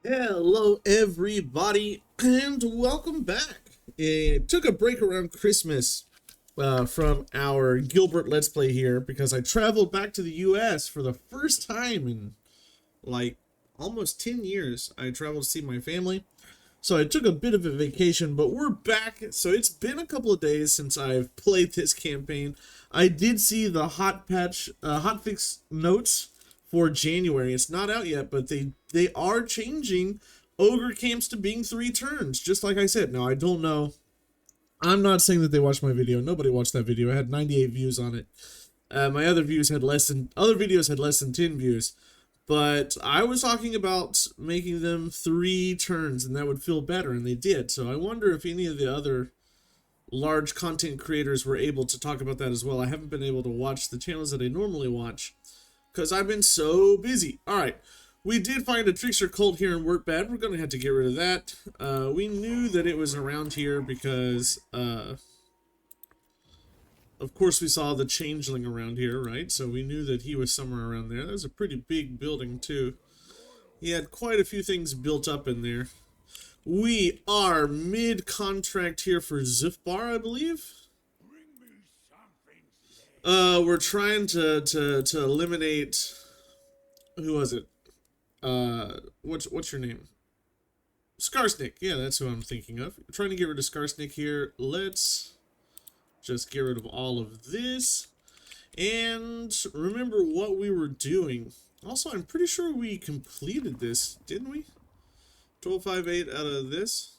Hello, everybody, and welcome back. It took a break around Christmas from our Gilbert Let's Play here because I traveled back to the US for the first time in like almost 10 years. I traveled to see my family, so I took a bit of a vacation, but we're back. So it's been a couple of days since I've played this campaign. I did see the hotfix notes for January. It's not out yet, but they are changing ogre camps to being 3 turns, just like I said. Now I don't know. I'm not saying that they watched my video. Nobody watched that video. I had 98 views on it. My other videos had less than 10 views. But I was talking about making them 3 turns, and that would feel better, and they did. So I wonder if any of the other large content creators were able to talk about that as well. I haven't been able to watch the channels that I normally watch because I've been so busy. Alright, we did find a trickster cult here in Wurtbad. We're going to have to get rid of that. We knew that it was around here because, of course, we saw the changeling around here, right? So we knew that he was somewhere around there. That was a pretty big building, too. He had quite a few things built up in there. We are mid-contract here for Zufbar, I believe. We're trying to eliminate... Who was it? What's your name? Skarsnik. Yeah, that's who I'm thinking of. We're trying to get rid of Skarsnik here. Let's just get rid of all of this. And remember what we were doing. Also, I'm pretty sure we completed this, didn't we? 1258 out of this.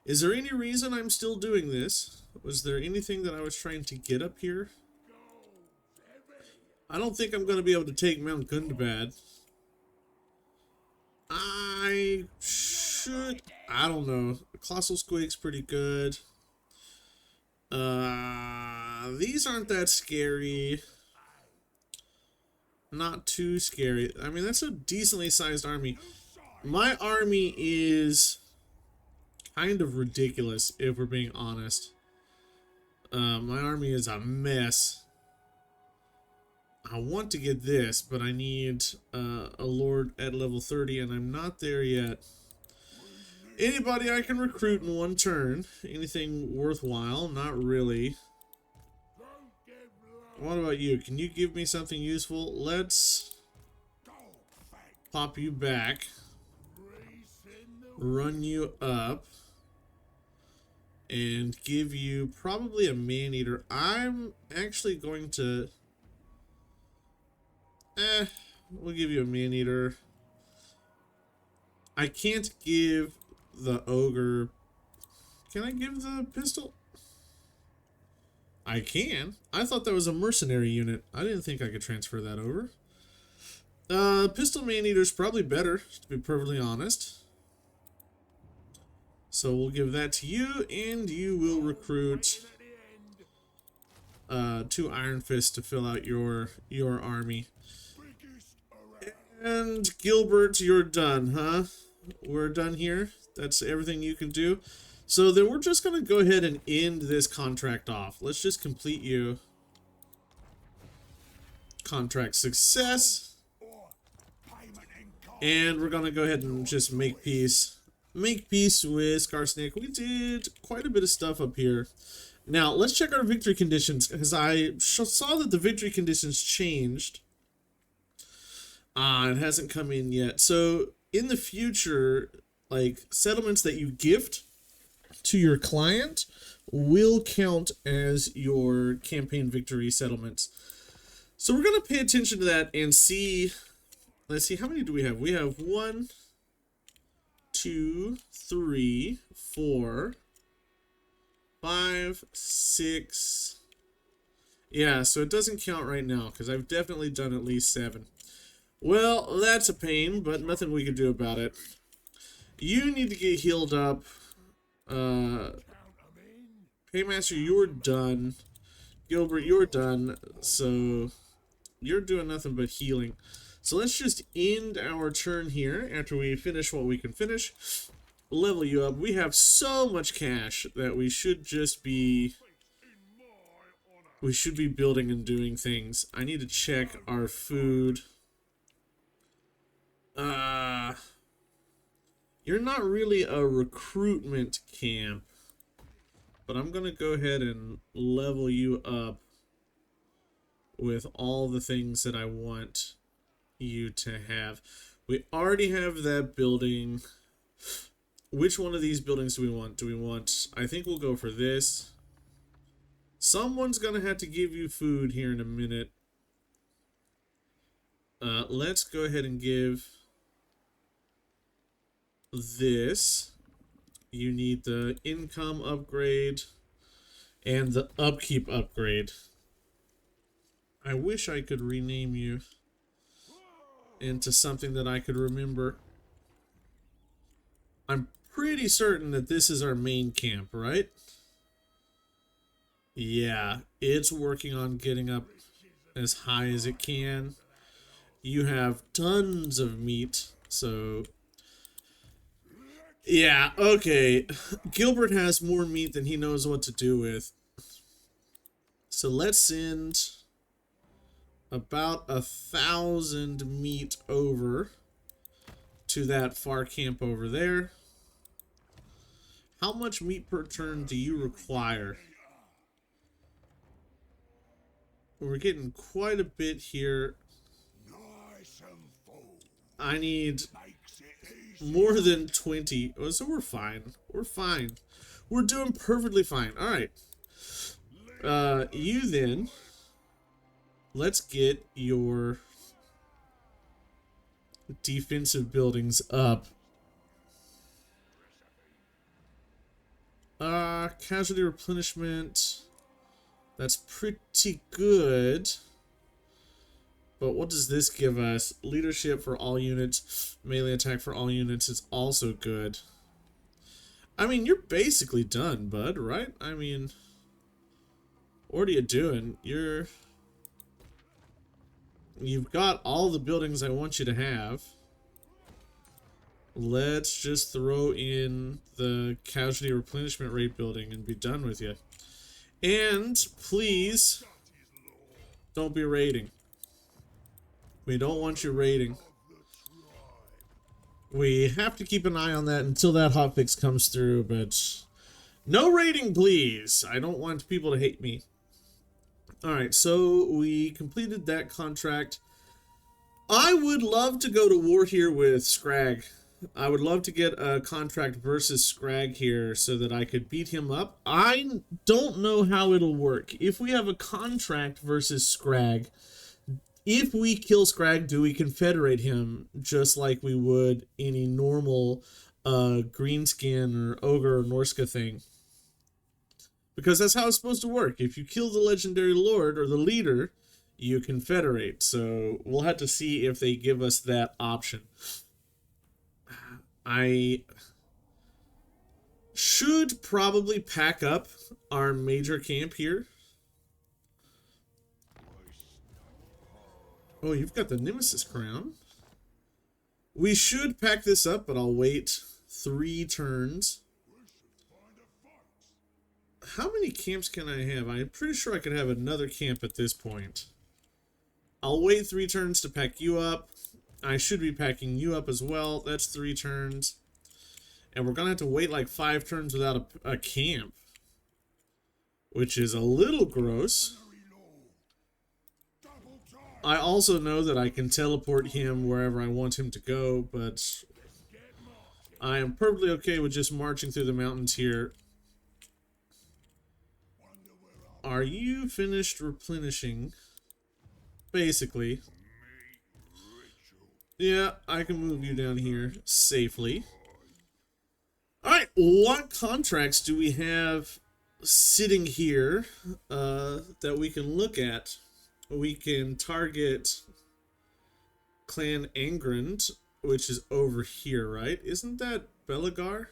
Is there any reason I'm still doing this? Was there anything that I was trying to get up here? I don't think I'm going to be able to take Mount Gundabad. I should... I don't know. Colossal Squig's pretty good. These aren't that scary. Not too scary. I mean, that's a decently sized army. My army is kind of ridiculous, if we're being honest. My army is a mess. I want to get this, but I need a lord at level 30, and I'm not there yet. Anybody I can recruit in 1 turn. Anything worthwhile? Not really. What about you? Can you give me something useful? Let's pop you back. Run you up. And give you probably a Maneater. I'm actually going to... we'll give you a Maneater. I can't give the ogre... Can I give the pistol? I can. I thought that was a mercenary unit. I didn't think I could transfer that over. Pistol Maneater's probably better, to be perfectly honest. So we'll give that to you, and you will recruit 2 Iron Fists to fill out your army. And Gilbert, you're done, huh? We're done here. That's everything you can do. So then we're just going to go ahead and end this contract off. Let's just complete you. Contract success. And we're going to go ahead and just make peace. Make peace with Skarsnik. We did quite a bit of stuff up here. Now, let's check our victory conditions, because I saw that the victory conditions changed. It hasn't come in yet. So, in the future, like, settlements that you gift to your client will count as your campaign victory settlements. So, we're going to pay attention to that and see... Let's see, how many do we have? We have 1, 2, 3, 4, 5, 6. Yeah, so it doesn't count right now because I've definitely done at least 7. Well, that's a pain, but nothing we can do about it. You need to get healed up. Paymaster, you're done. Gilbert, you're done. So you're doing nothing but healing. So let's just end our turn here after we finish what we can finish. Level you up. We have so much cash that we should just be... We should be building and doing things. I need to check our food. You're not really a recruitment camp, but I'm going to go ahead and level you up with all the things that I want you to have. We already have that building. Which one of these buildings do we want? Do we want... I think we'll go for this. Someone's going to have to give you food here in a minute. Let's go ahead and give this. You need the income upgrade and the upkeep upgrade. I wish I could rename you into something that I could remember. I'm pretty certain that this is our main camp, right? Yeah, it's working on getting up as high as it can. You have tons of meat, so... Yeah, okay. Gilbert has more meat than he knows what to do with. So let's send about 1,000 meat over to that far camp over there. How much meat per turn do you require? We're getting quite a bit here. I need more than 20. Oh, so we're fine. We're fine. We're doing perfectly fine. All right. You then. Let's get your defensive buildings up. Casualty replenishment. That's pretty good. But what does this give us? Leadership for all units. Melee attack for all units is also good. I mean, you're basically done, bud, right? I mean, what are you doing? You've got all the buildings I want you to have. Let's just throw in the casualty replenishment rate building and be done with you. And please don't be raiding. We don't want you raiding. We have to keep an eye on that until that hotfix comes through, but no raiding, please. I don't want people to hate me. Alright, so we completed that contract. I would love to go to war here with Scrag. I would love to get a contract versus Scrag here so that I could beat him up. I don't know how it'll work. If we have a contract versus Scrag, if we kill Scrag, do we confederate him just like we would any normal greenskin or ogre or Norska thing? Because that's how it's supposed to work. If you kill the legendary lord or the leader, you confederate. So we'll have to see if they give us that option. I should probably pack up our major camp here. Oh, you've got the Nemesis crown. We should pack this up, but I'll wait 3 turns. How many camps can I have? I'm pretty sure I could have another camp at this point. I'll wait 3 turns to pack you up. I should be packing you up as well. That's 3 turns. And we're going to have to wait like 5 turns without a camp. Which is a little gross. I also know that I can teleport him wherever I want him to go, but I am perfectly okay with just marching through the mountains here. Are you finished replenishing? Basically. Yeah, I can move you down here safely. Alright, what contracts do we have sitting here that we can look at? We can target Clan Angrand, which is over here, right? Isn't that Belagar?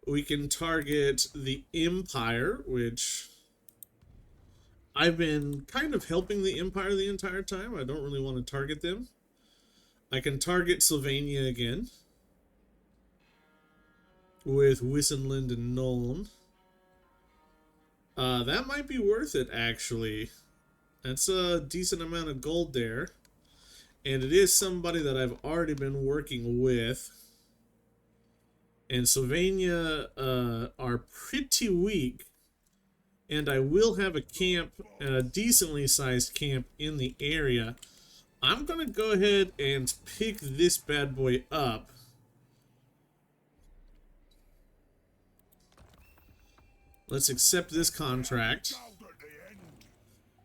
We can target the Empire, which I've been kind of helping the Empire the entire time. I don't really want to target them. I can target Sylvania again with Wissenland and Nuln. That might be worth it, actually. That's a decent amount of gold there. And it is somebody that I've already been working with. And Sylvania are pretty weak. And I will have a camp, a decently sized camp in the area. I'm going to go ahead and pick this bad boy up. Let's accept this contract.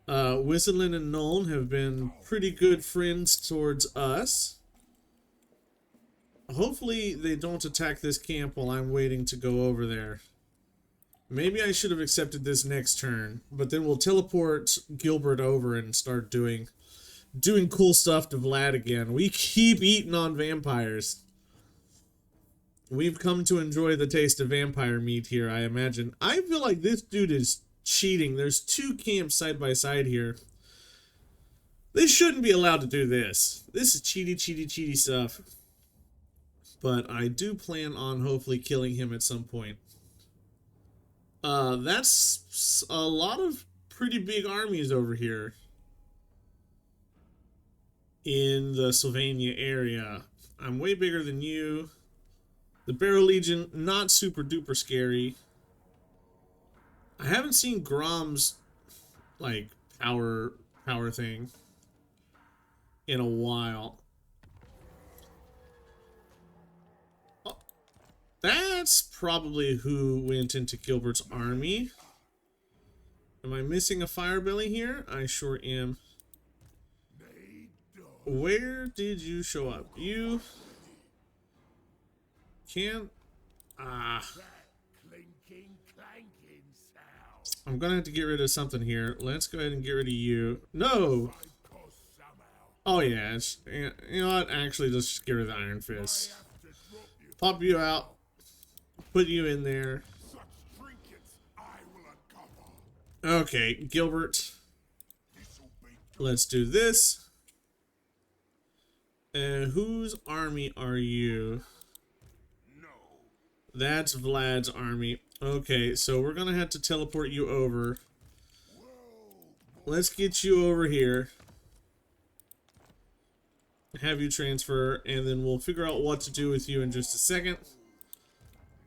Whistlein and Nuln have been pretty good friends towards us. Hopefully they don't attack this camp while I'm waiting to go over there. Maybe I should have accepted this next turn, but then we'll teleport Gilbert over and start doing cool stuff to Vlad again. We keep eating on vampires. We've come to enjoy the taste of vampire meat here, I imagine. I feel like this dude is cheating. There's two camps side by side here. They shouldn't be allowed to do this. This is cheaty stuff. But I do plan on hopefully killing him at some point. That's a lot of pretty big armies over here in the Sylvania area. I'm way bigger than you. The Barrow Legion, not super duper scary. I haven't seen Grom's like power thing in a while. Oh, that's probably who went into Gilbert's army. Am I missing a Firebelly here? I sure am. Where did you show up? You can't. I'm gonna have to get rid of something here. Let's go ahead and get rid of you. No! Oh yeah, you know what? Actually, let's just get rid of the Iron Fist. Pop you out. Put you in there. Okay, Gilbert. Let's do this. And whose army are you? That's Vlad's army. Okay, so we're gonna have to teleport you over. Let's get you over here. Have you transfer, and then we'll figure out what to do with you in just a second.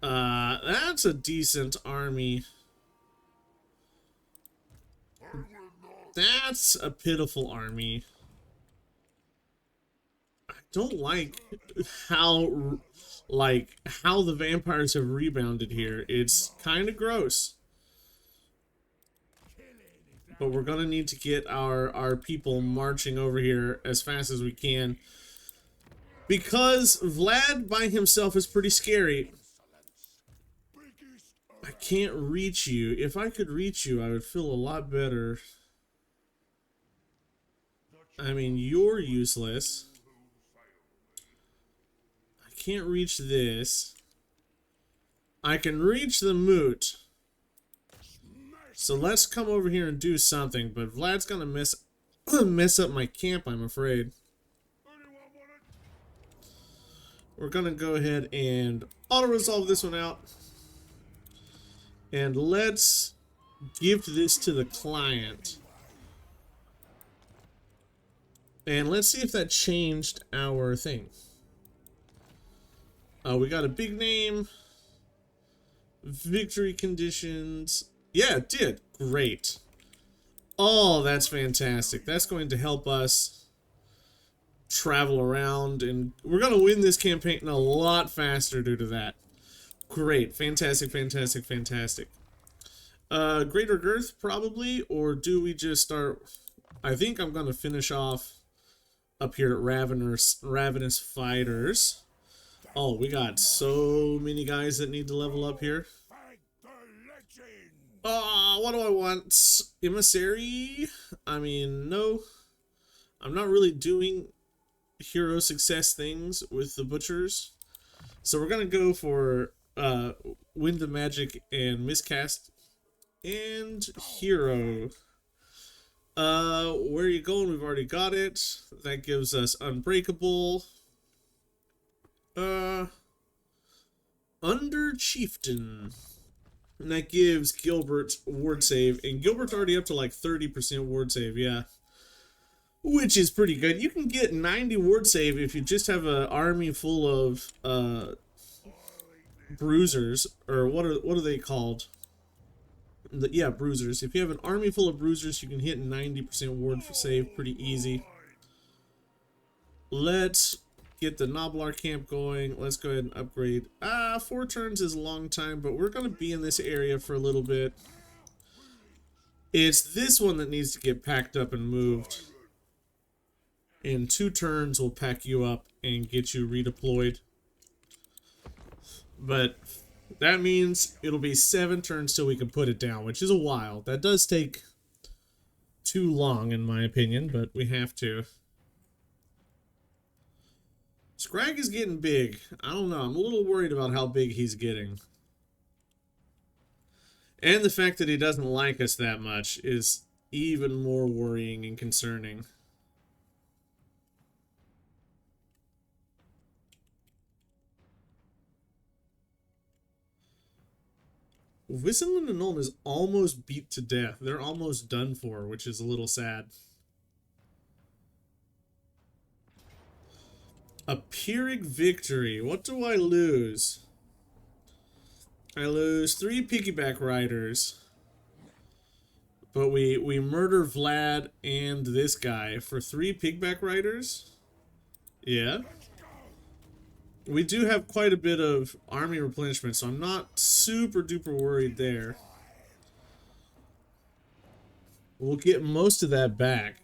That's a decent army. That's a pitiful army. I don't like how the vampires have rebounded here. It's kind of gross. But we're gonna need to get our people marching over here as fast as we can. Because Vlad by himself is pretty scary. I can't reach you. If I could reach you, I would feel a lot better. I mean, you're useless. I can't reach this. I can reach the moot. So let's come over here and do something, but Vlad's gonna mess up my camp, I'm afraid. We're gonna go ahead and auto-resolve this one out. And let's give this to the client. And let's see if that changed our thing. We got a big name. Victory conditions. Yeah, it did. Great. Oh, that's fantastic. That's going to help us travel around, and we're going to win this campaign a lot faster due to that. Great. Fantastic, fantastic, fantastic. Greater Girth, probably, or do we just start... I think I'm going to finish off up here at Ravenous Fighters. Oh, we got so many guys that need to level up here. Oh, what do I want? Emissary? I mean, no. I'm not really doing hero success things with the butchers. So we're going to go for Wind of Magic and Miscast and Hero. Where are you going? We've already got it. That gives us Unbreakable. Under Chieftain. And that gives Gilbert ward save. And Gilbert's already up to like 30% ward save, yeah. Which is pretty good. You can get 90 ward save if you just have an army full of bruisers, or what are they called? Yeah, bruisers. If you have an army full of bruisers, you can hit 90% ward for save pretty easy. Let's get the Noblar camp going. Let's go ahead and upgrade. 4 turns is a long time, but we're going to be in this area for a little bit. It's this one that needs to get packed up and moved. In 2 turns, we'll pack you up and get you redeployed. But that means it'll be 7 turns till we can put it down, which is a while. That does take too long, in my opinion, but we have to. Scrag is getting big. I don't know. I'm a little worried about how big he's getting. And the fact that he doesn't like us that much is even more worrying and concerning. Wissenland and Nuln is almost beat to death. They're almost done for, which is a little sad. A Pyrrhic victory. What do I lose? I lose 3 piggyback riders. But we murder Vlad and this guy for 3 piggyback riders? Yeah. We do have quite a bit of army replenishment, so I'm not super duper worried there. We'll get most of that back.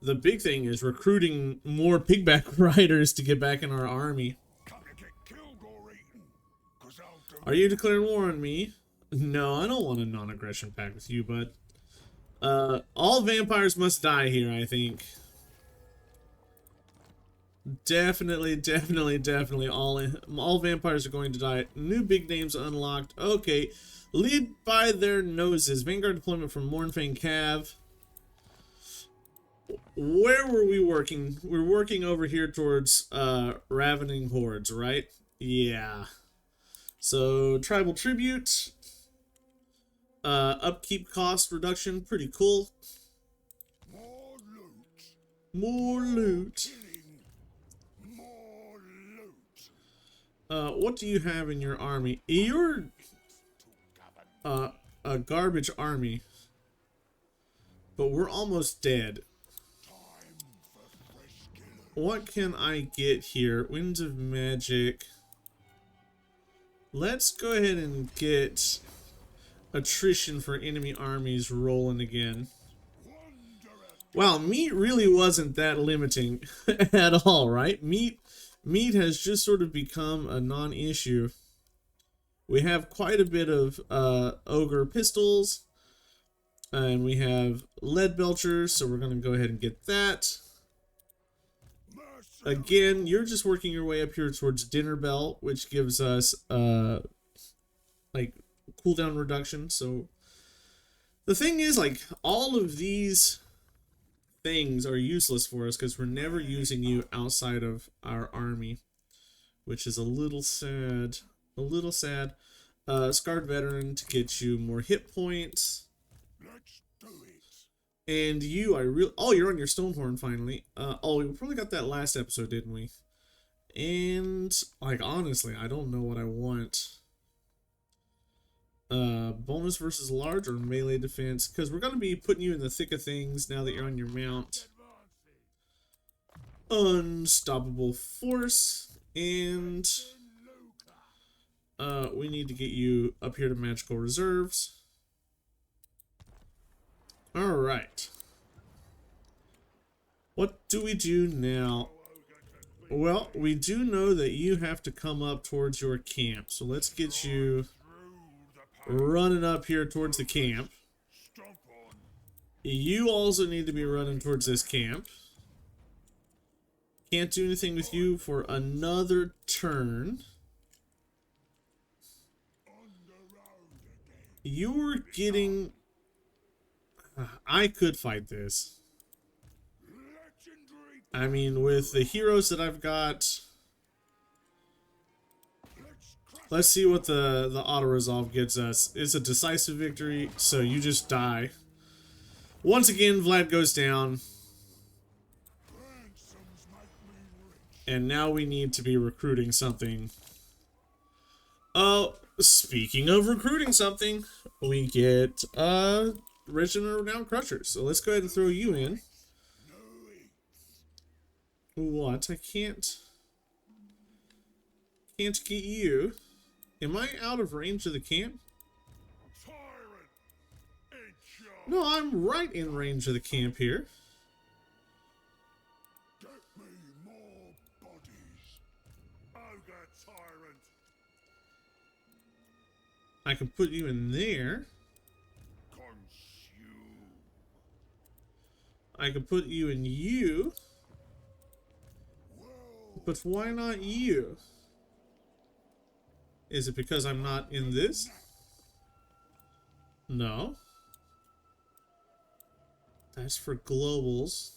The big thing is recruiting more pigback riders to get back in our army. Are you declaring war on me? No, I don't want a non-aggression pact with you, bud. All vampires must die here, I think. Definitely all vampires are going to die. New big names unlocked. Okay. Lead by their noses. Vanguard deployment from Mornfang Cav. Where were we working? We're working over here towards Ravening Hordes, right? Yeah. So tribal tribute. Upkeep cost reduction, pretty cool. More loot. What do you have in your army? You're a garbage army. But we're almost dead. What can I get here? Winds of Magic. Let's go ahead and get attrition for enemy armies rolling again. Wow, meat really wasn't that limiting at all, right? Meat has just sort of become a non-issue. We have quite a bit of ogre pistols, and we have lead belchers, so we're going to go ahead and get that. Again, you're just working your way up here towards Dinner Bell, which gives us like cooldown reduction. So the thing is, like, all of these things are useless for us because we're never using you outside of our army, which is a little sad. A little sad. Scarred Veteran to get you more hit points. And you, oh, you're on your Stonehorn finally. Oh, we probably got that last episode, didn't we? And, like, honestly, I don't know what I want. Bonus versus large or melee defense? Because we're going to be putting you in the thick of things now that you're on your mount. Unstoppable force. And we need to get you up here to magical reserves. Alright. What do we do now? Well, we do know that you have to come up towards your camp. So let's get you running up here towards the camp. You also need to be running towards this camp. Can't do anything with you for another turn. You're getting... I could fight this. I mean, with the heroes that I've got... Let's see what the auto-resolve gets us. It's a decisive victory, so you just die. Once again, Vlad goes down. And now we need to be recruiting something Speaking of recruiting something, we get Regiment of Renowned Crushers. So let's go ahead and throw you in. What? I can't get you. Am I out of range of the camp? No, I'm right in range of the camp here. Get me more bodies. Ogre tyrant. I can put you in there. Consume. I can put you in you. But why not you? Is it because I'm not in this? No. That's for globals.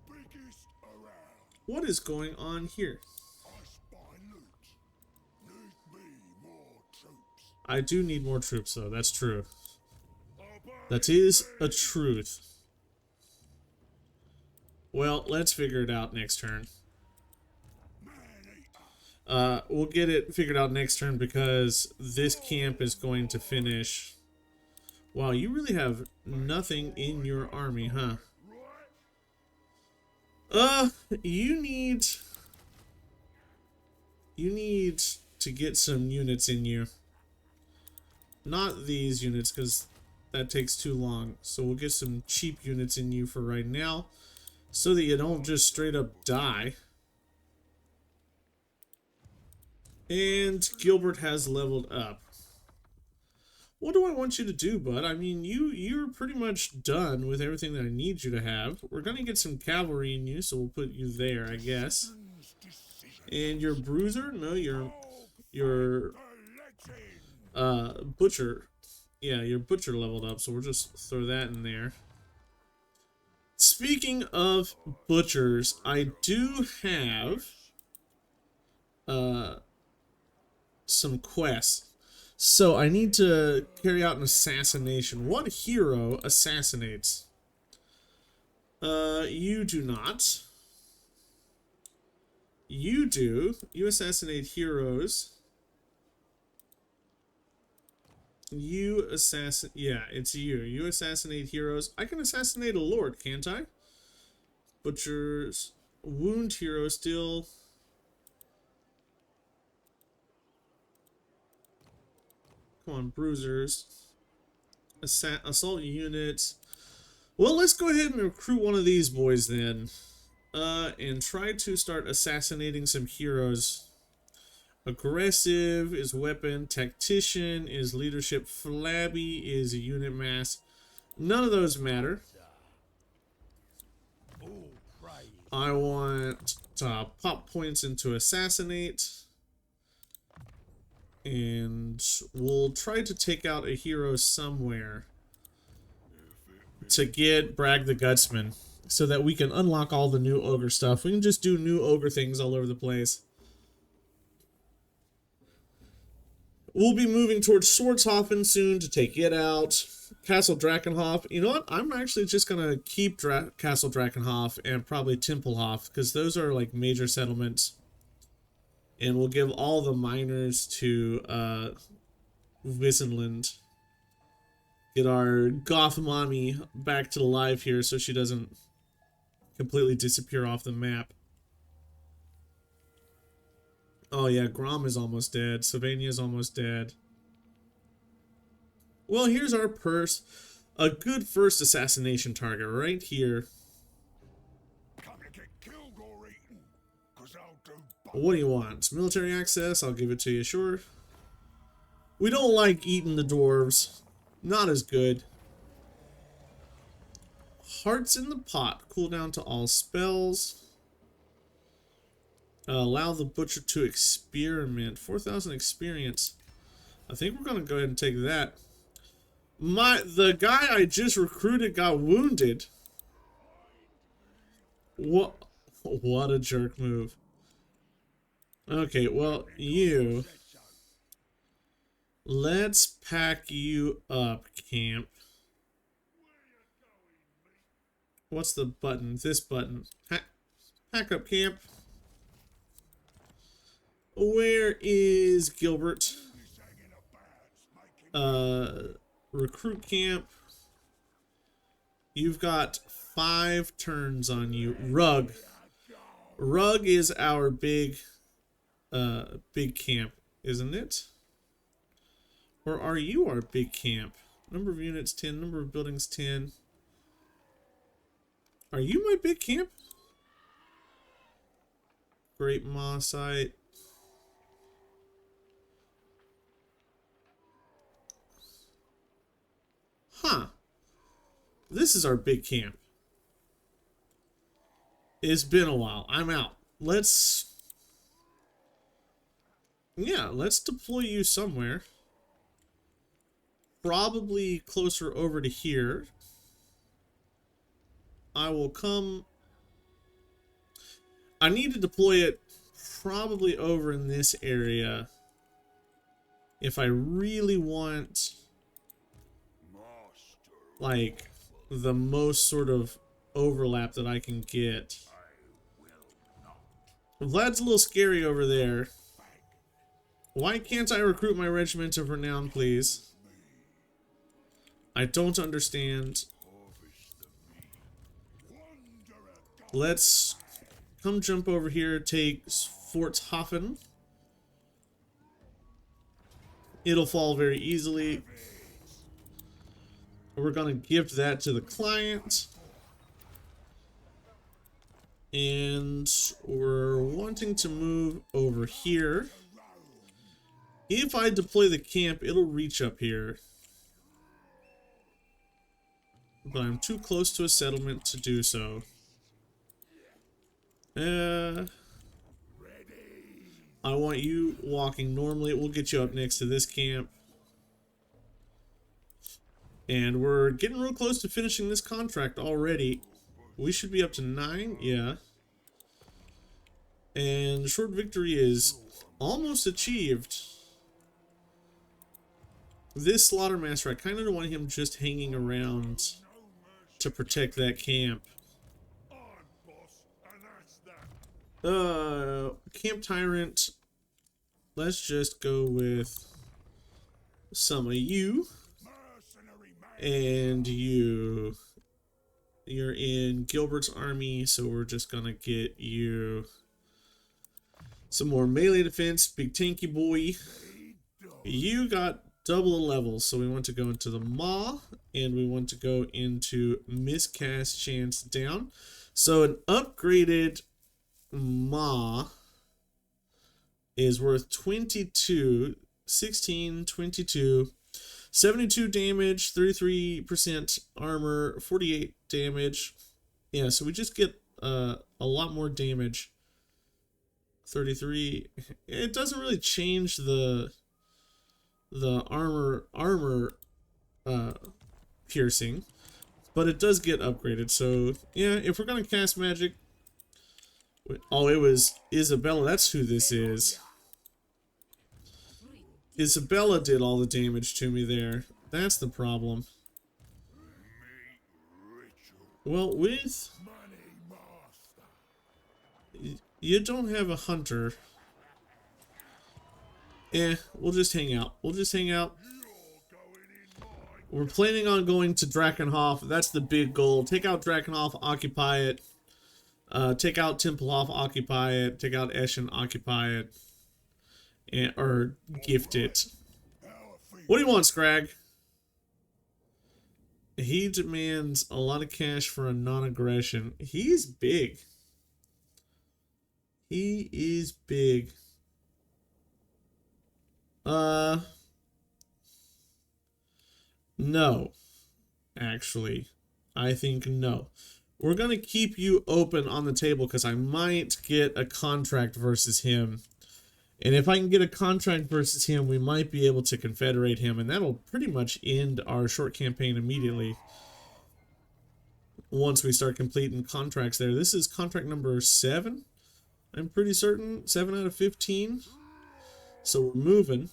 Biggest around. What is going on here? I spy loot. Need me more troops. I do need more troops though, that's true. That is a truth. Well, let's figure it out next turn. We'll get it figured out next turn because this camp is going to finish. Wow, you really have nothing in your army, huh? You need to get some units in you. Not these units, because that takes too long. So we'll get some cheap units in you for right now, so that you don't just straight up die. And Gilbert has leveled up. What do I want you to do, bud? I mean, you're pretty much done with everything that I need you to have. We're gonna get some cavalry in you, so we'll put you there, I guess. And your bruiser? No, your butcher. Yeah, your butcher leveled up, so we'll just throw that in there. Speaking of butchers, I do have some quests. So I need to carry out an assassination. What hero assassinates? You do not. You do. You assassinate heroes. You assassinate... Yeah, it's you. You assassinate heroes. I can assassinate a lord, can't I? Butchers. Wound hero still... Come on, bruisers. Assault units. Well, let's go ahead and recruit one of these boys then. And try to start assassinating some heroes. Aggressive is weapon. Tactician is leadership. Flabby is a unit mass. None of those matter. I want to pop points into assassinate. And we'll try to take out a hero somewhere to get Bragg the Gutsman, so that we can unlock all the new ogre stuff. We can just do new ogre things all over the place. We'll be moving towards Swordshofen soon to take it out. Castle Drakenhof. You know what? I'm actually just going to keep Castle Drakenhof and probably Tempelhof, because those are like major settlements. And we'll give all the miners to Wissenland. Get our goth mommy back to life here so she doesn't completely disappear off the map. Oh yeah, Grom is almost dead. Sylvania is almost dead. Well, here's our purse. A good first assassination target right here. What do you want? Military access? I'll give it to you, sure. We don't like eating the dwarves. Not as good. Hearts in the pot. Cooldown to all spells. Allow the butcher to experiment. 4,000 experience. I think we're going to go ahead and take that. The guy I just recruited got wounded. What a jerk move. Okay, well, you... Let's pack you up, camp. What's the button? This button. Pack up, camp. Where is Gilbert? Recruit camp. You've got 5 turns on you. Rug. Rug is our big camp, isn't it? Or are you our big camp? Number of units 10, number of buildings 10. Are you my big camp? Great Maw site. Huh. This is our big camp. It's been a while. I'm out. Let's deploy you somewhere. Probably closer over to here. I will come. I need to deploy it probably over in this area if I really want like the most sort of overlap that I can get. Vlad's a little scary over there. Why can't I recruit my regiment of renown, please? I don't understand. Let's come jump over here, take Fortshofen. It'll fall very easily. We're gonna gift that to the client. And we're wanting to move over here. If I deploy the camp, it'll reach up here. But I'm too close to a settlement to do so. I want you walking normally. We'll get you up next to this camp. And we're getting real close to finishing this contract already. We should be up to 9, yeah. And short victory is almost achieved. This Slaughtermaster, I kind of want him just hanging around to protect that camp. Camp Tyrant. Let's just go with some of you. And you. You're in Gilbert's army, so we're just gonna get you some more melee defense. Big tanky boy. You got double the levels, so we want to go into the Maw, and we want to go into miscast chance down. So an upgraded Maw is worth 22, 16, 22, 72 damage, 33% armor, 48 damage. Yeah, so we just get a lot more damage. 33. It doesn't really change the armor piercing, but it does get upgraded. So yeah, if we're gonna cast magic. Oh, it was Isabella. That's who this is. Isabella did all the damage to me there. That's the problem. Well, with... You don't have a hunter. We'll just hang out. We'll just hang out. We're planning on going to Drakenhof. That's the big goal. Take out Drakenhof, occupy it. Take out Tempelhof, occupy it. Take out Eschen, occupy it. Or gift it. What do you want, Scrag? He demands a lot of cash for a non-aggression. He's big. He is big. No. Actually, I think no. We're gonna keep you open on the table because I might get a contract versus him. And if I can get a contract versus him, we might be able to confederate him, and that'll pretty much end our short campaign immediately. Once we start completing contracts there. This is contract number 7. I'm pretty certain. 7 out of 15. So we're moving.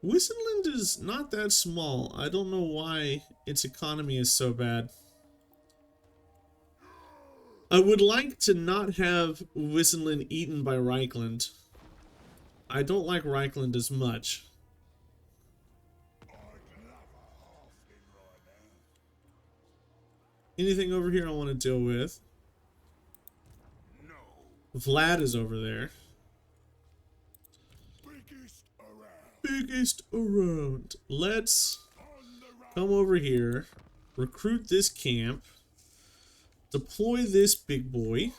Wissenland is not that small. I don't know why its economy is so bad. I would like to not have Wissenlin eaten by Reichland. I don't like Reichland as much. Anything over here I want to deal with? Vlad is over there. Biggest around. Let's come over here, recruit this camp, deploy this big boy.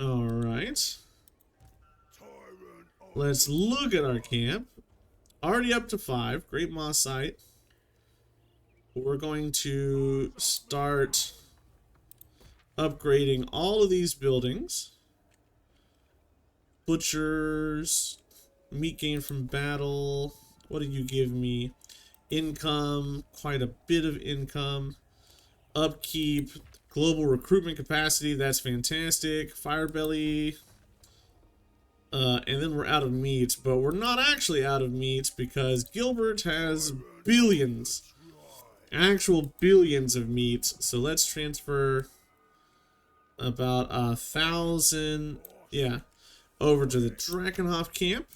Alright. Let's look at our camp. Already up to 5. Great moss site. We're going to start upgrading all of these buildings. Butchers, meat gain from battle. What do you give me? Income, quite a bit of income. Upkeep, global recruitment capacity, that's fantastic. Firebelly. And then we're out of meat, but we're not actually out of meat because Gilbert has billions. Actual billions of meat. So let's transfer about 1,000, yeah, over to the Drakenhof camp.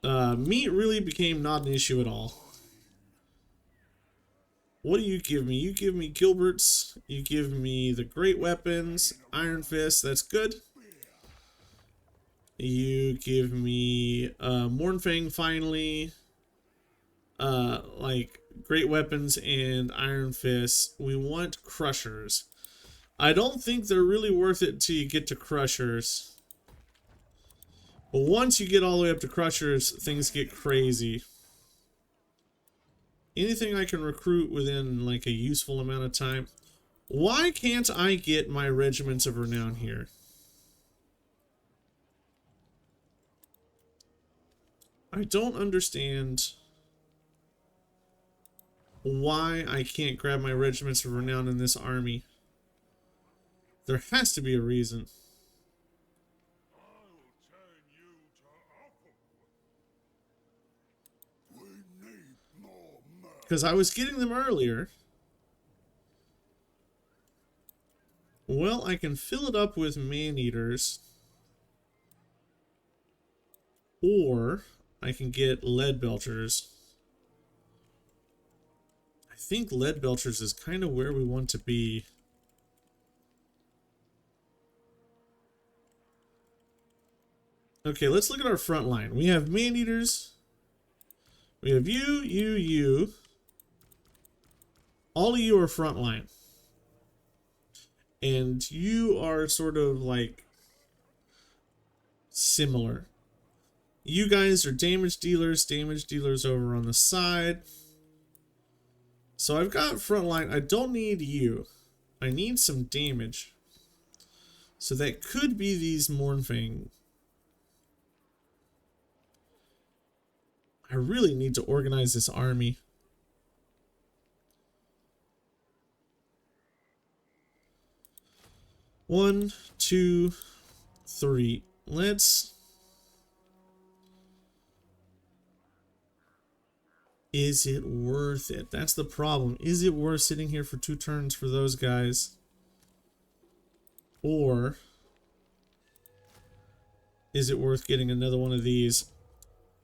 Meat really became not an issue at all. What do you give me? You give me Gilbert's, you give me the great weapons, Iron Fist, that's good. You give me Mornfang finally. Like great weapons and Iron Fist. We want Crushers. I don't think they're really worth it till you get to Crushers. But once you get all the way up to Crushers, things get crazy. Anything I can recruit within like a useful amount of time. Why can't I get my regiments of renown here? I don't understand why I can't grab my regiments of renown in this army. There has to be a reason. Because I was getting them earlier. Well, I can fill it up with Maneaters. Or I can get Lead Belchers. I think Lead Belchers is kind of where we want to be. Okay, let's look at our front line. We have Maneaters. We have you. All of you are front line. And you are sort of like similar. You guys are damage dealers over on the side. So I've got front line. I don't need you. I need some damage. So that could be these Mornfang. I really need to organize this army. One, two, three. Let's... Is it worth it? That's the problem. Is it worth sitting here for 2 turns for those guys? Or is it worth getting another one of these?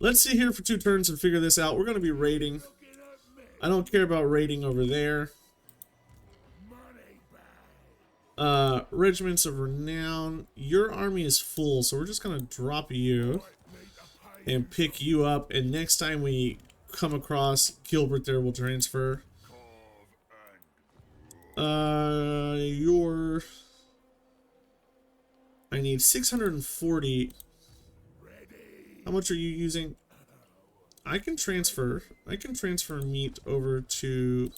Let's sit here for 2 turns and figure this out. We're going to be raiding. I don't care about raiding over there. Regiments of renown. Your army is full, so we're just going to drop you and pick you up. And next time we come across Gilbert there, we'll transfer. I need 640. How much are you using? I can transfer meat over to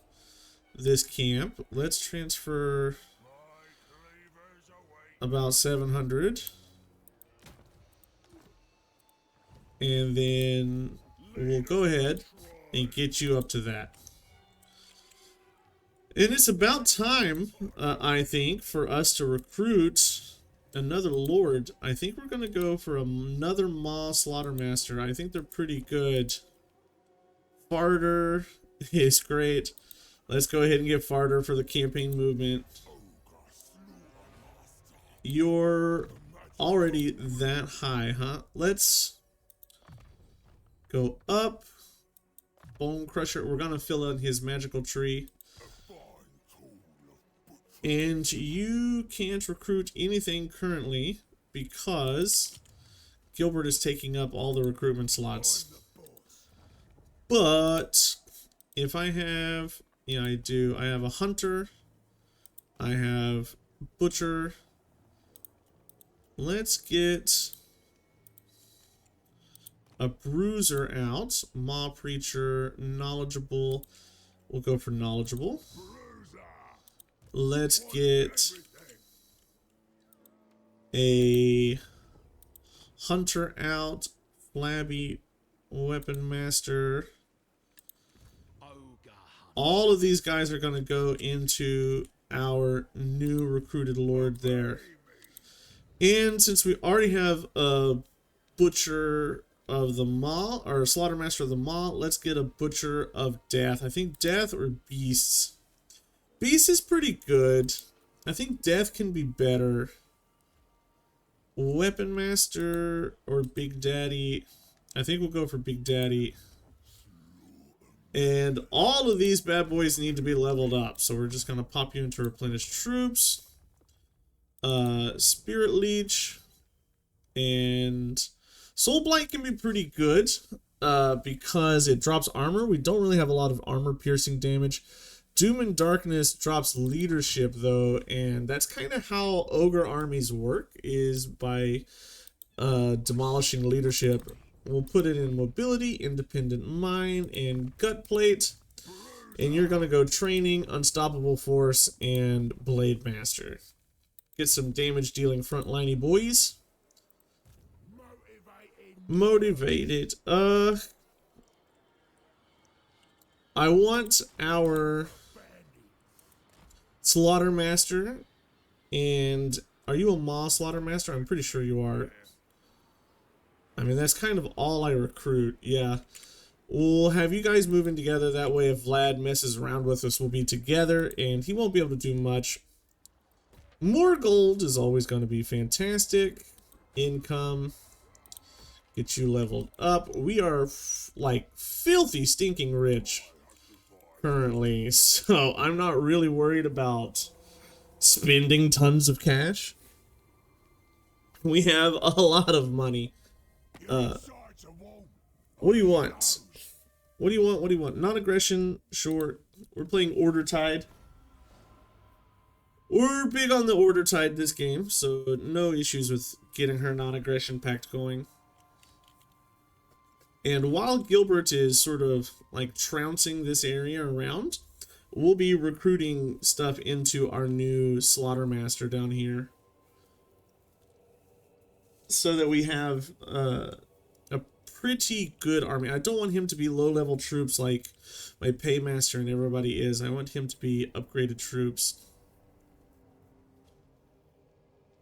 this camp. Let's transfer about 700. And then we'll go ahead and get you up to that. And it's about time, I think, for us to recruit another lord. I think we're going to go for another Maw Slaughtermaster. I think they're pretty good. Farter is great. Let's go ahead and get farther for the campaign movement. You're already that high, huh? Let's go up. Bone Crusher. We're gonna fill in his magical tree. And you can't recruit anything currently because Gilbert is taking up all the recruitment slots. But if I have, yeah, I do. I have a hunter. I have butcher. Let's get a bruiser out. Maw preacher, knowledgeable. We'll go for knowledgeable. Let's get a hunter out. Flabby, weapon master. All of these guys are going to go into our new recruited lord there. And since we already have a butcher of the maw, or a slaughtermaster of the maw, let's get a butcher of death. I think death or beasts. Beast is pretty good. I think death can be better. Weapon master or big daddy. I think we'll go for big daddy. And all of these bad boys need to be leveled up. So we're just going to pop you into replenish troops. Spirit leech. And soul blight can be pretty good. Because it drops armor. We don't really have a lot of armor piercing damage. Doom and Darkness drops leadership though, and that's kind of how ogre armies work, is by demolishing leadership. We'll put it in mobility, independent mind, and gut plate, and you're gonna go training, unstoppable force, and blade master. Get some damage dealing frontliney boys. Motivated. I want our Slaughtermaster, and are you a Maw Slaughtermaster? I'm pretty sure you are. I mean, that's kind of all I recruit, yeah. We'll have you guys moving together, that way if Vlad messes around with us, we'll be together, and he won't be able to do much. More gold is always going to be fantastic. Income. Get you leveled up. We are, like, filthy stinking rich currently, so I'm not really worried about spending tons of cash. We have a lot of money. What do you want? What do you want? What do you want? Non-aggression, sure. We're playing Order Tide. We're big on the Order Tide this game, so no issues with getting her non-aggression pact going. And while Gilbert is sort of like trouncing this area around, we'll be recruiting stuff into our new Slaughtermaster down here. So that we have a pretty good army. I don't want him to be low-level troops like my Paymaster and everybody is. I want him to be upgraded troops.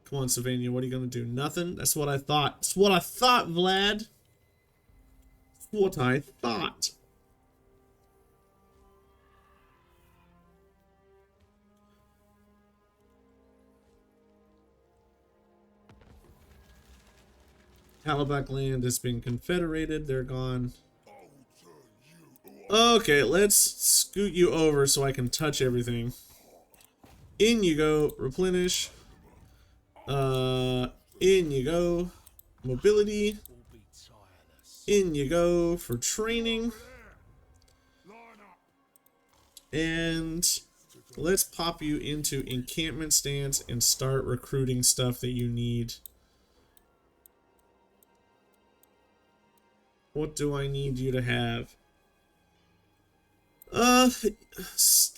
Come on, Sylvania, what are you going to do? Nothing? That's what I thought. That's what I thought, Vlad. What I thought. Halibak land has been confederated. They're gone. Okay, let's scoot you over so I can touch everything. In you go. Replenish. In you go. Mobility. In you go for training. And let's pop you into encampment stance and start recruiting stuff that you need. What do I need you to have?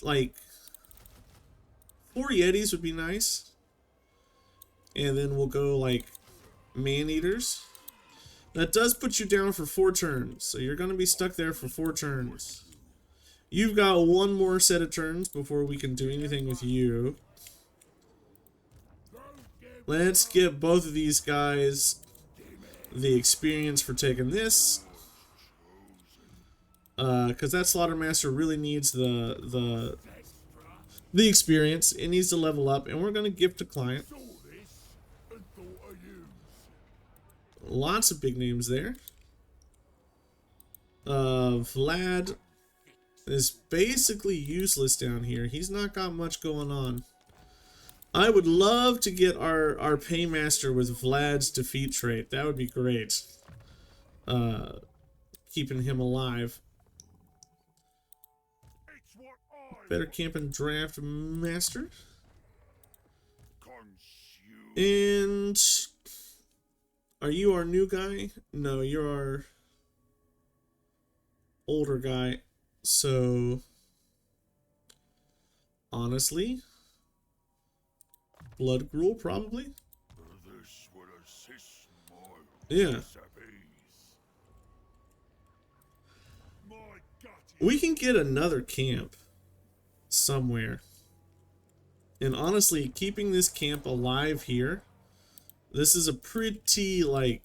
Like 4 Yetis would be nice. And then we'll go like Maneaters. That does put you down for 4 turns, so you're going to be stuck there for 4 turns. You've got 1 more set of turns before we can do anything with you. Let's give both of these guys the experience for taking this. because that Slaughtermaster really needs the experience. It needs to level up, and we're gonna gift a client. Saw this and thought of you. Lots of big names there. Vlad is basically useless down here. He's not got much going on. I would love to get our paymaster with Vlad's defeat trait. That would be great. Keeping him alive. It's what I Better camp and draft master. consume. And are you our new guy? No, you're our older guy. So honestly, Blood Gruel probably. This would assist my Yeah. recipes. My gut is We can get another camp somewhere. And honestly, keeping this camp alive here, this is a pretty, like,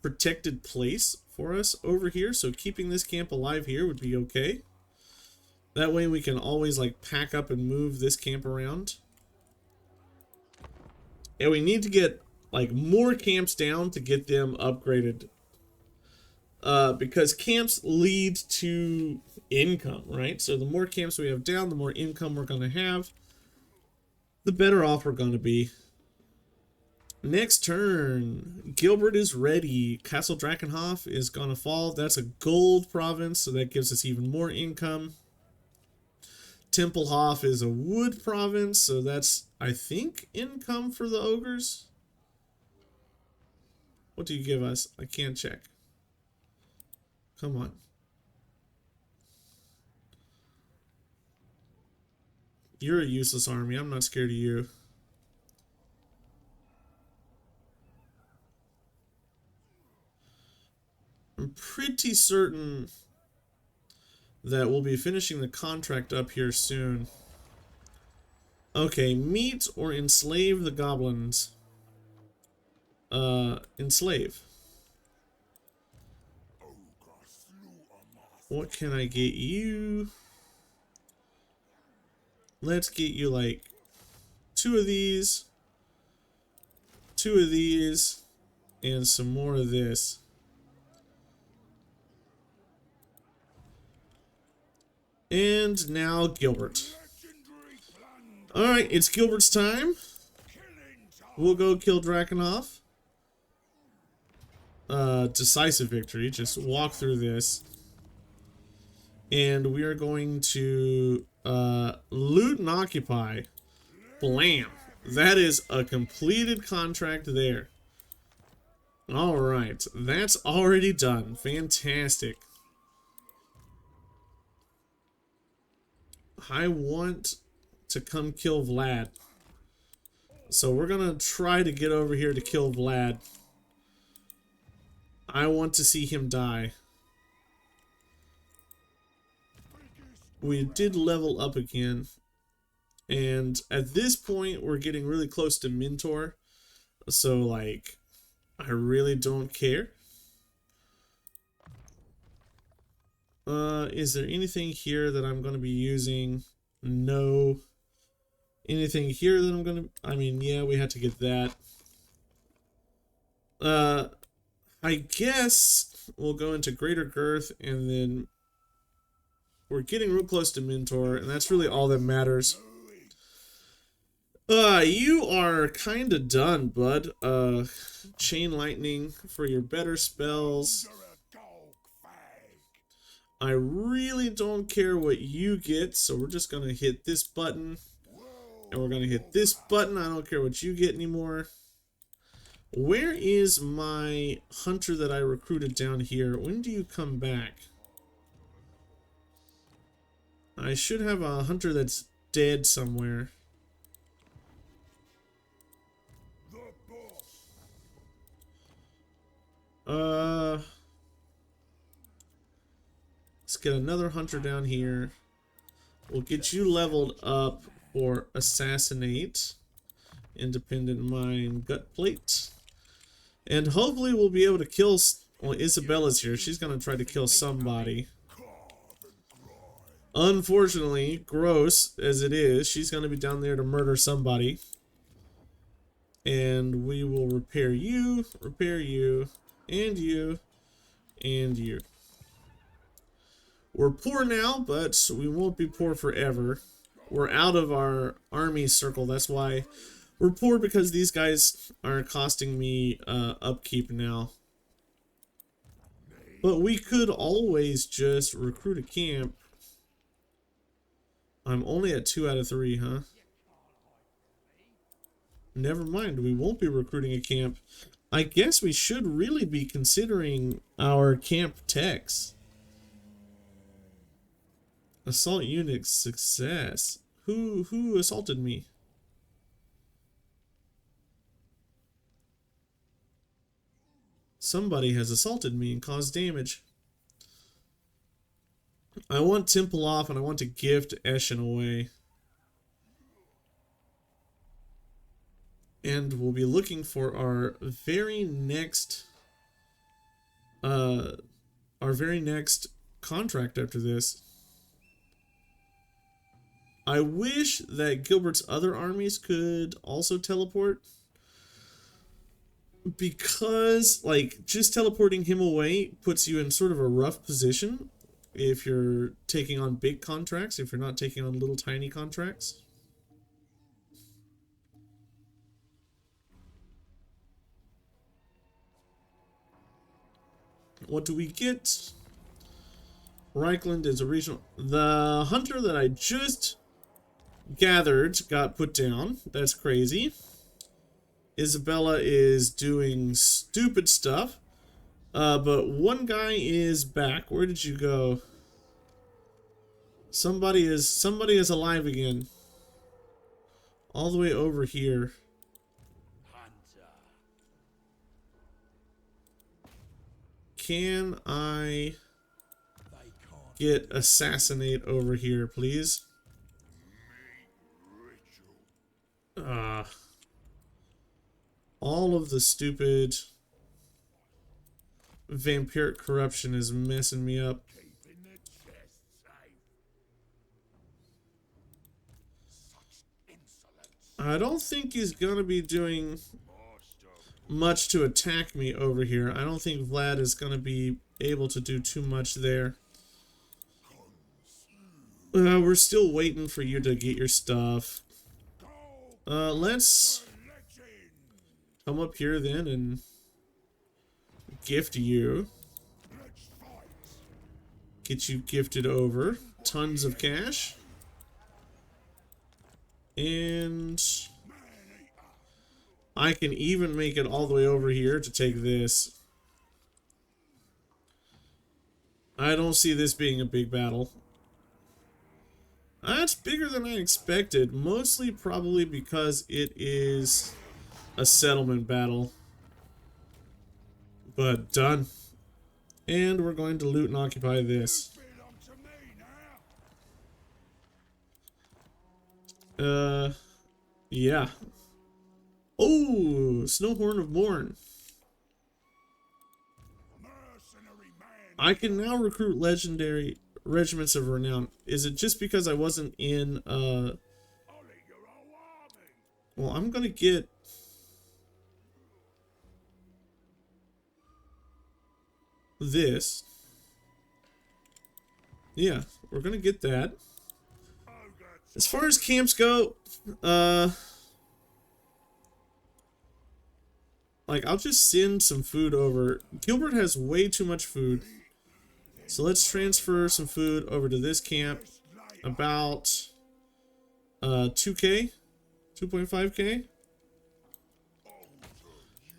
protected place for us over here. So keeping this camp alive here would be okay. That way we can always, like, pack up and move this camp around. And we need to get, like, more camps down to get them upgraded. Because camps lead to income, right? So the more camps we have down, the more income we're going to have, the better off we're going to be. Next turn, Gilbert is ready. Castle Drakenhof is going to fall. That's a gold province, so that gives us even more income. Templehof is a wood province, so that's, I think, income for the ogres. What do you give us? I can't check. Come on. You're a useless army. I'm not scared of you. I'm pretty certain that we'll be finishing the contract up here soon. Okay, meet or enslave the goblins. Enslave. What can I get you? Let's get you like 2 of these, 2 of these, and some more of this. And now Gilbert. Alright, it's Gilbert's time. We'll go kill Drakenhof. Decisive victory. Just walk through this. And we are going to loot and occupy. Blam. That is a completed contract there. Alright, that's already done. Fantastic. I want to come kill Vlad. So we're gonna try to get over here to kill Vlad. I want to see him die. We did level up again. And at this point, we're getting really close to Mentor. So, like, I really don't care. Is there anything here that I'm going to be using? No. Anything here that I'm going to... I mean, yeah, we had to get that. I guess we'll go into Greater Girth, and then we're getting real close to Mentor, and that's really all that matters. You are kind of done, bud. Chain Lightning for your better spells. I really don't care what you get, so we're just gonna hit this button. And we're gonna hit this button. I don't care what you get anymore. Where is my hunter that I recruited down here? When do you come back? I should have a hunter that's dead somewhere. Let's get another hunter down here. We'll get you leveled up for Assassinate, Independent Mind, Gut Plate. And hopefully we'll be able to kill Well, Isabella's here. She's gonna try to kill somebody. Unfortunately, gross as it is, she's gonna be down there to murder somebody. And we will repair you, and you, and you. We're poor now, but we won't be poor forever. We're out of our army circle. That's why we're poor, because these guys are costing me upkeep now. But we could always just recruit a camp. I'm only at 2 out of 3, huh? Never mind, we won't be recruiting a camp. I guess we should really be considering our camp techs. Assault unit success. Who assaulted me? Somebody has assaulted me and caused damage. I want Temple off, and I want to gift Eshin away. And we'll be looking for our very next contract after this. I wish that Gilbert's other armies could also teleport, because like just teleporting him away puts you in sort of a rough position if you're taking on big contracts, if you're not taking on little tiny contracts. What do we get? Reichland is a regional. The hunter that I just gathered got put down. That's crazy. Isabella is doing stupid stuff. But one guy is back. Where did you go? Somebody is alive again. All the way over here. Can I get assassinate over here, please? All of the stupid vampiric corruption is messing me up. I don't think he's gonna be doing much to attack me over here. I don't think Vlad is gonna be able to do too much there. We're still waiting for you to get your stuff. Let's come up here then and gift you. Get you gifted over. Tons of cash. And I can even make it all the way over here to take this. I don't see this being a big battle. That's bigger than I expected, mostly probably because it is a settlement battle. But done. And we're going to loot and occupy this. Yeah. Oh, Snowhorn of Morn. I can now recruit legendary regiments of renown. Is it just because I wasn't in, well, I'm gonna get this. Yeah, we're gonna get that. As far as camps go, like, I'll just send some food over. Gilbert has way too much food. So let's transfer some food over to this camp. About 2K, 2.5K.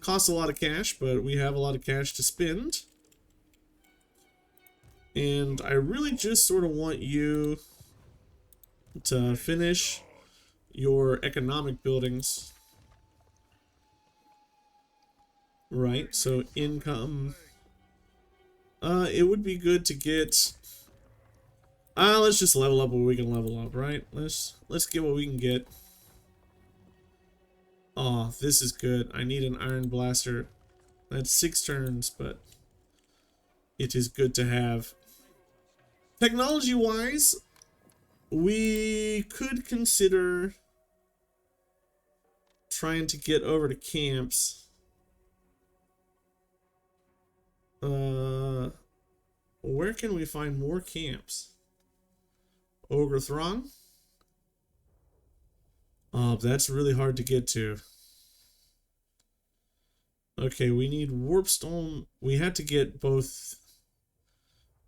Costs a lot of cash, but we have a lot of cash to spend. And I really just sort of want you to finish your economic buildings. Right, so income. It would be good to get. Let's just level up what we can level up, right? Let's get what we can get. Oh, this is good. I need an iron blaster. That's 6 turns, but it is good to have. Technology-wise, we could consider trying to get over to camps. Where can we find more camps? Ogre Throng? Oh, that's really hard to get to. Okay, we need Warpstone. We had to get both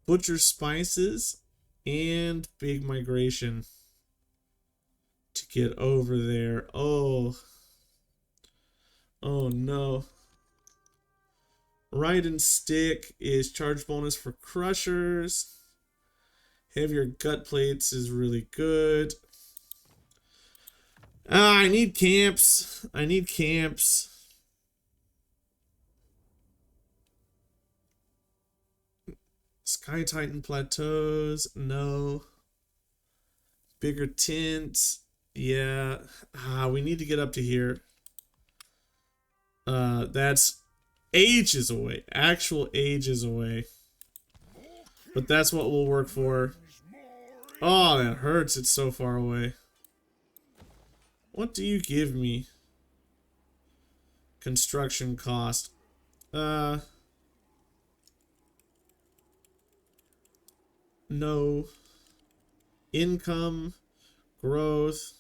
Butcher Spices and Big Migration to get over there. Oh. Oh no. Ride and Stick is charge bonus for Crushers. Heavier Gut Plates is really good. I need camps. I need camps. Sky Titan Plateaus. No. Bigger Tents. Yeah. We need to get up to here. That's ages away. Actual ages away. But that's what we'll work for. Oh, that hurts. It's so far away. What do you give me? Construction cost. No. Income. Growth.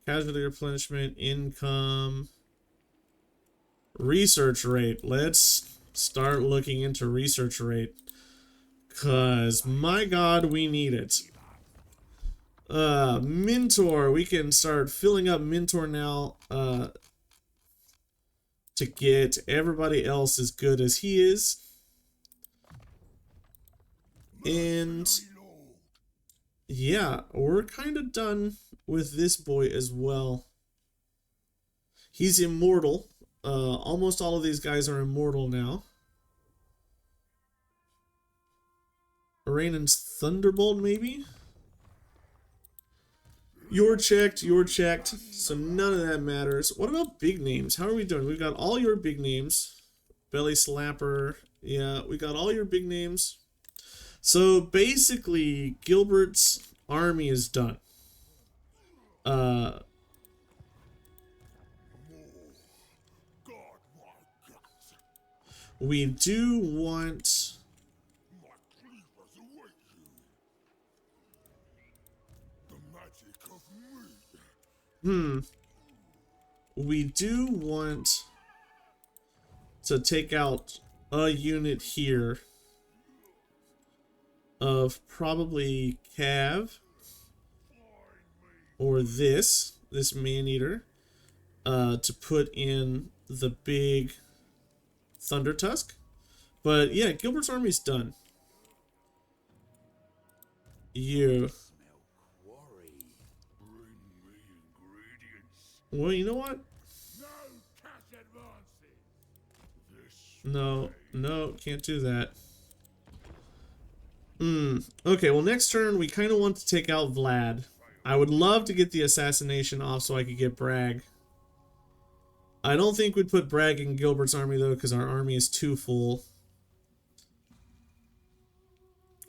Casualty replenishment. Income. Research rate. Let's start looking into research rate. Cause my god, we need it. Mentor. We can start filling up Mentor now. To get everybody else as good as he is. And yeah, we're kind of done with this boy as well. He's immortal. Almost all of these guys are immortal now. Rainan's Thunderbolt, maybe? You're checked, so none of that matters. What about big names? How are we doing? We've got all your big names. Belly Slapper. Yeah, we got all your big names. So basically, Gilbert's army is done. We do want... We do want to take out a unit here of probably Cav or this Maneater to put in the big Thunder Tusk. But yeah, Gilbert's army's done. You. Well, you know what? No, can't do that. Okay, well next turn we kind of want to take out Vlad. I would love to get the assassination off so I could get Bragg. I don't think we'd put Bragg in Gilbert's army though, because our army is too full.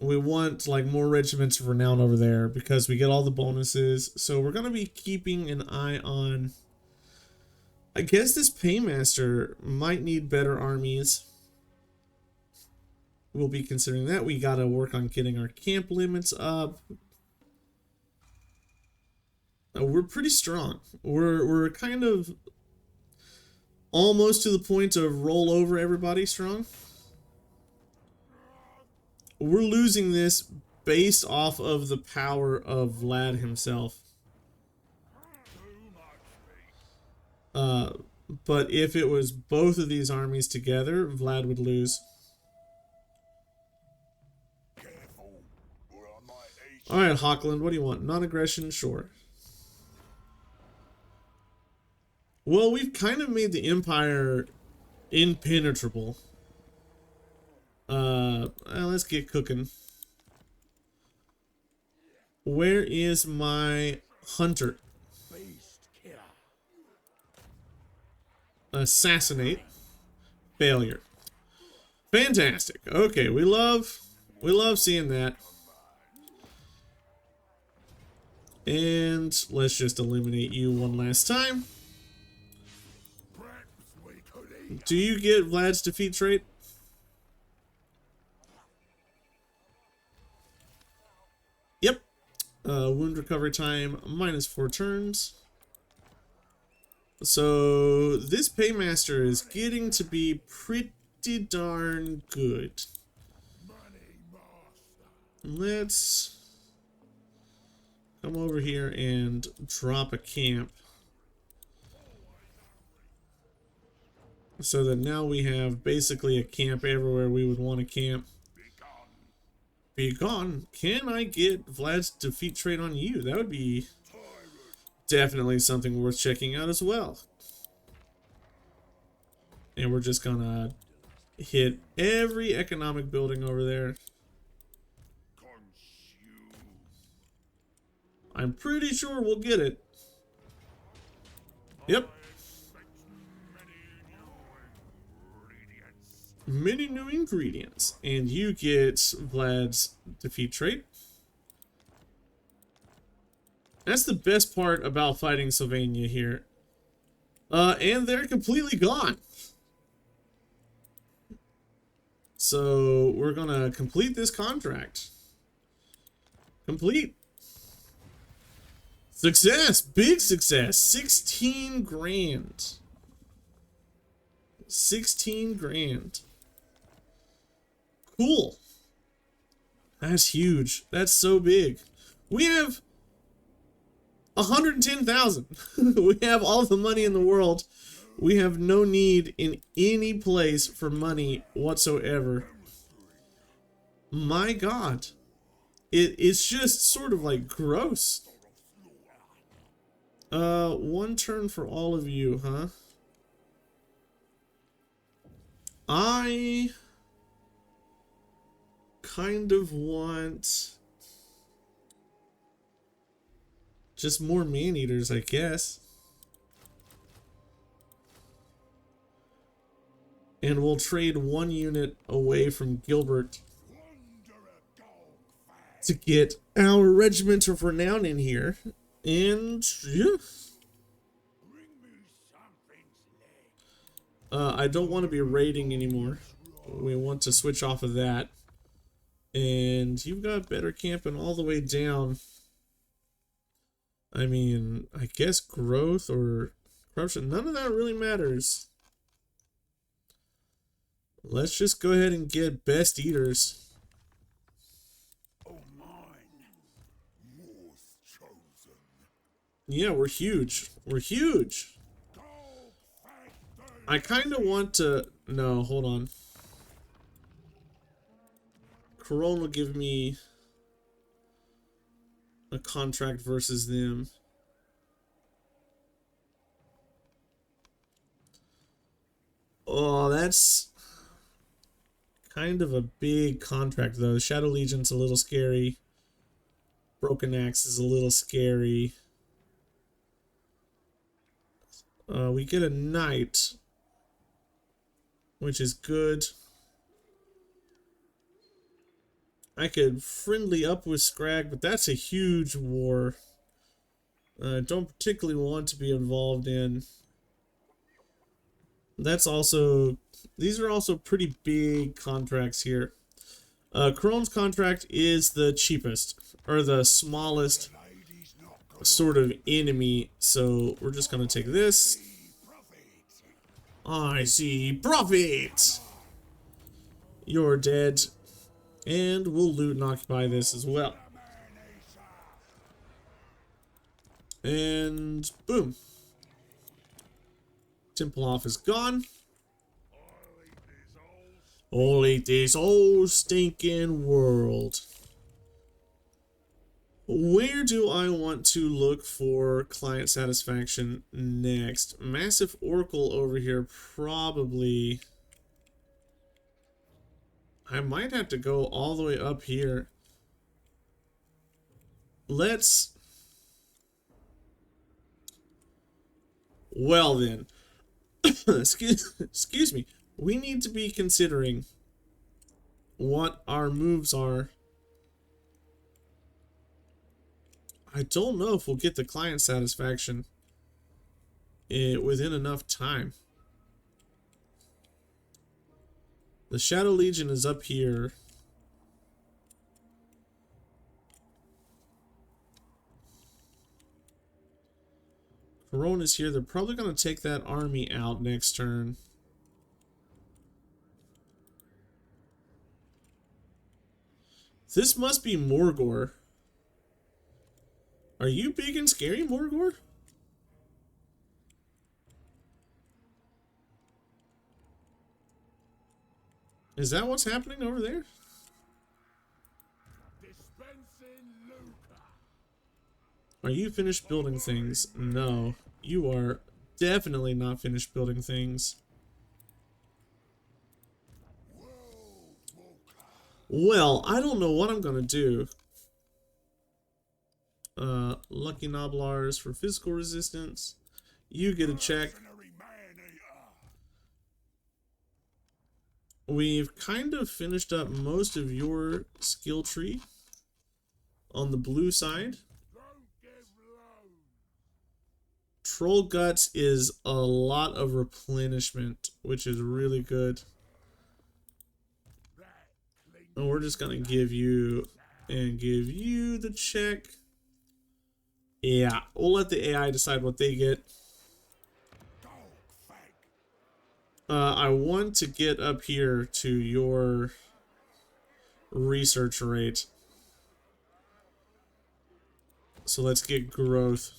We want like more regiments of renown over there because we get all the bonuses. So we're going to be keeping an eye on... I guess this Paymaster might need better armies. We'll be considering that. We got to work on getting our camp limits up. We're pretty strong. We're kind of almost to the point of roll over everybody strong. We're losing this based off of the power of Vlad himself. But if it was both of these armies together, Vlad would lose. Alright, Hockland, what do you want? Non-aggression? Sure. Well, we've kind of made the Empire impenetrable. Let's get cooking. Where is my hunter? Assassinate. Failure. Fantastic. Okay, we love seeing that. And let's just eliminate you one last time. Do you get Vlad's defeat trait? Yep. Wound recovery time -4 turns. So this paymaster is getting to be pretty darn good. Let's come over here and drop a camp. So that now we have basically a camp everywhere we would want to camp. Be gone. Can I get Vlad's defeat trait on you? That would be definitely something worth checking out as well. And we're just gonna hit every economic building over there. I'm pretty sure we'll get it. Yep. Many new ingredients. And you get Vlad's defeat trait. That's the best part about fighting Sylvania here. And they're completely gone. So we're gonna complete this contract. Complete. Success! Big success! 16 grand. 16 grand. Cool. That's huge. That's so big. We have 110,000. We have all the money in the world. We have no need in any place for money whatsoever. My God. It's just sort of like gross. 1 turn for all of you, huh? I kind of want just more man-eaters, I guess. And we'll trade 1 unit away from Gilbert to get our regiment of renown in here. And yeah. I don't want to be raiding anymore. We want to switch off of that. And you've got better camping all the way down. I mean, I guess growth or corruption, none of that really matters. Let's just go ahead and get best eaters. Yeah, we're huge. We're huge. I kind of want to... No, hold on. Corona will give me a contract versus them. Oh, that's kind of a big contract, though. Shadow Legion's a little scary. Broken Axe is a little scary. We get a knight, which is good. I could friendly up with Scrag, but that's a huge war. I don't particularly want to be involved in. That's also... These are also pretty big contracts here. Crone's contract is the cheapest, or the smallest sort of enemy, so we're just going to take this. I see profit! You're dead. And we'll loot and occupy this as well. And boom. Templehoff is gone. I'll eat this whole stinking world. Where do I want to look for client satisfaction next? Massive Oracle over here, probably. I might have to go all the way up here. Let's... Well then. Excuse me. We need to be considering what our moves are. I don't know if we'll get the client satisfaction within enough time. The Shadow Legion is up here. Corona's here. They're probably going to take that army out next turn. This must be Morgor. Are you big and scary, Morgor? Is that what's happening over there? Are you finished building things? No. You are definitely not finished building things. Well, I don't know what I'm gonna do. Lucky Noblars for physical resistance. You get a check. We've kind of finished up most of your skill tree on the blue side. Troll Guts is a lot of replenishment, which is really good. And we're just gonna give you the check. Yeah, we'll let the AI decide what they get. I want to get up here to your research rate. So let's get growth.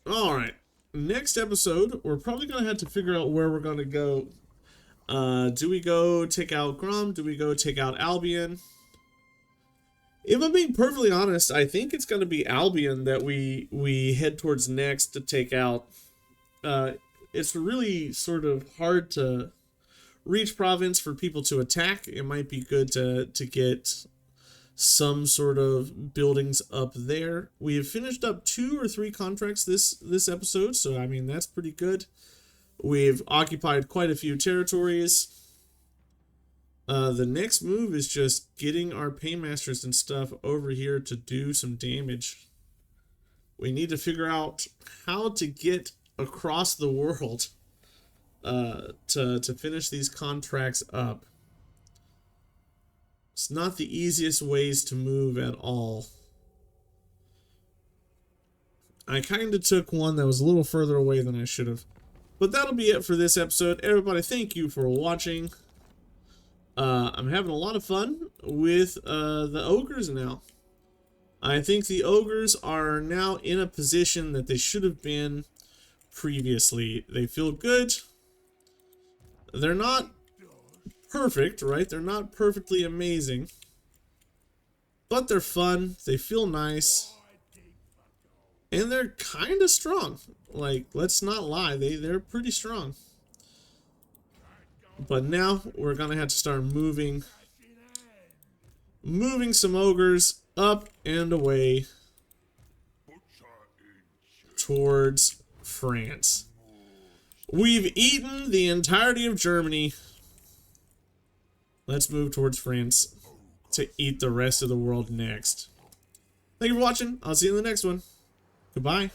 Alright, next episode, we're probably going to have to figure out where we're going to go. Do we go take out Grom? Do we go take out Albion? If I'm being perfectly honest, I think it's going to be Albion that we head towards next to take out. It's really sort of hard to reach province for people to attack. It might be good to get some sort of buildings up there. We have finished up 2 or 3 contracts this episode, so I mean that's pretty good. We've occupied quite a few territories. The next move is just getting our paymasters and stuff over here to do some damage. We need to figure out how to get across the world to finish these contracts up. It's not the easiest ways to move at all. I kind of took one that was a little further away than I should have. But that'll be it for this episode. Everybody, thank you for watching. I'm having a lot of fun with the ogres now. I think the ogres are now in a position that they should have been previously. They feel good. They're not perfect, right? They're not perfectly amazing. But they're fun. They feel nice. And they're kind of strong. Like, let's not lie. They're pretty strong. But now we're going to have to start moving some ogres up and away towards France. We've eaten the entirety of Germany. Let's move towards France to eat the rest of the world next. Thank you for watching. I'll see you in the next one. Goodbye.